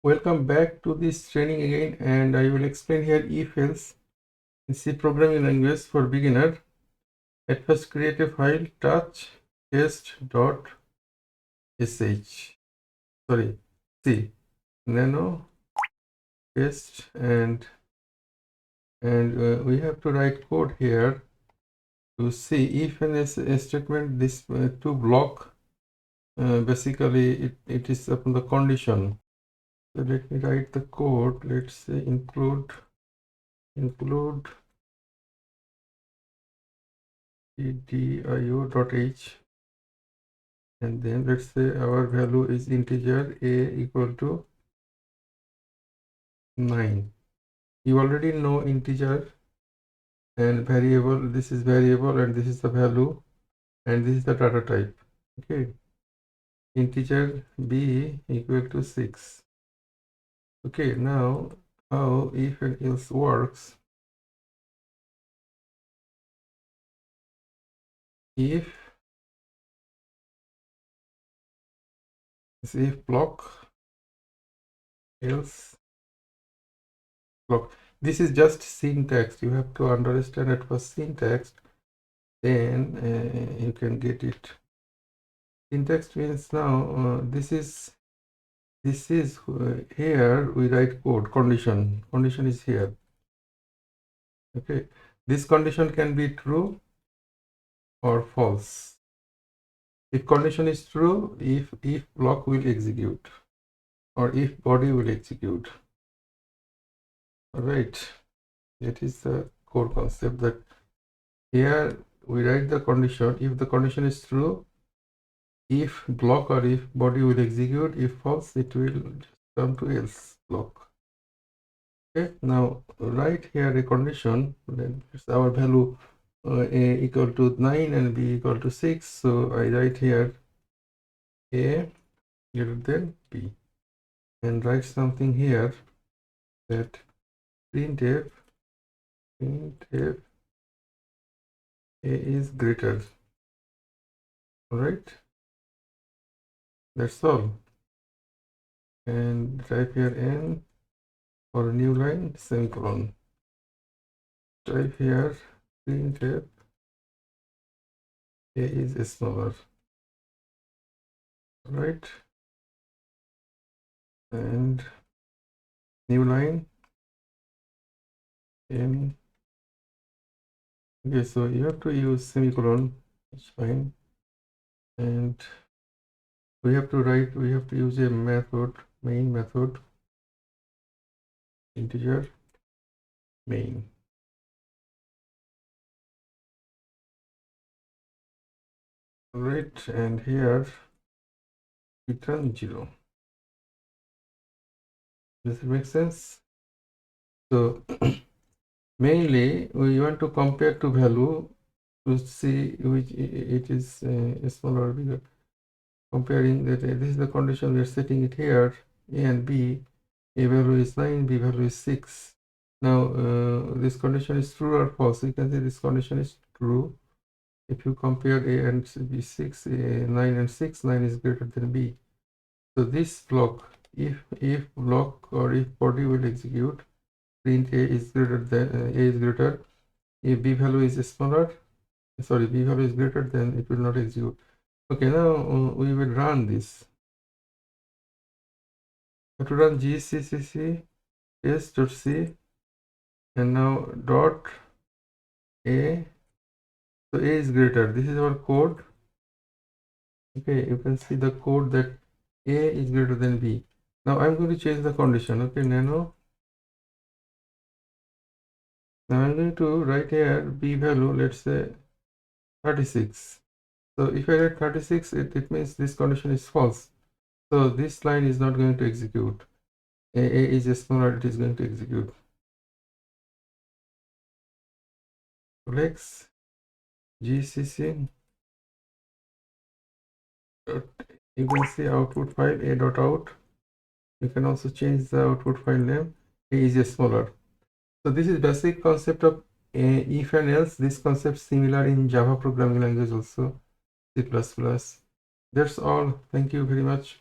Welcome back to this training again, and I will explain here if-else in C programming language for beginner. At first create a file touch test.sh, sorry, C nano test, and we have to write code here to see if an statement this to block basically it is upon the condition. So let me write the code. Let's say include dio.h, and then let's say our value is integer a equal to 9. You already know integer and variable. This is variable and this is the value and this is the data type. Okay, integer b equal to 6. Okay, now how if and else works. If block, else block. This is just syntax. You have to understand it was syntax, then you can get it. Syntax means now this is here we write code. Condition is here. Okay, this condition can be true or false. If condition is true, if block will execute or if body will execute. All right, that is the core concept, that here we write the condition. If the condition is true, if block or if body will execute. If false, it will come to else block. Okay, now write here a condition. Then it's our value a equal to 9 and b equal to 6. So I write here a greater than b, and write something here that printf a is greater. All right, that's all. And type here n for a new line, semicolon. Type here printf a is smaller. Right, and new line n. Okay, so you have to use semicolon. It's fine. And we have to use a method, main method, integer main. All right, and here return 0. Does it make sense? So mainly we want to compare two value to see which it is smaller or bigger. Comparing that this is the condition we are setting it here, a and b. A value is 9, b value is 6. Now this condition is true or false. You can say this condition is true. If you compare a and b 6, 9 and 6, 9 is greater than b. So this block, if block or if body will execute, print a is greater than a is greater. If b value is smaller, sorry, b value is greater, then it will not execute. Okay, now we will run this. We have to run gcc test.c, and now dot a. So a is greater. This is our code. Okay, you can see the code that a is greater than b. Now I'm going to change the condition. Okay, nano. Now I'm going to write here b value, let's say 36. So if I write 36, it means this condition is false. So this line is not going to execute. A is smaller, it is going to execute. Flex gcc. You can see output file a.out. You can also change the output file name. A is smaller. So this is basic concept of if and else. This concept similar in Java programming language also, C++. That's all. Thank you very much.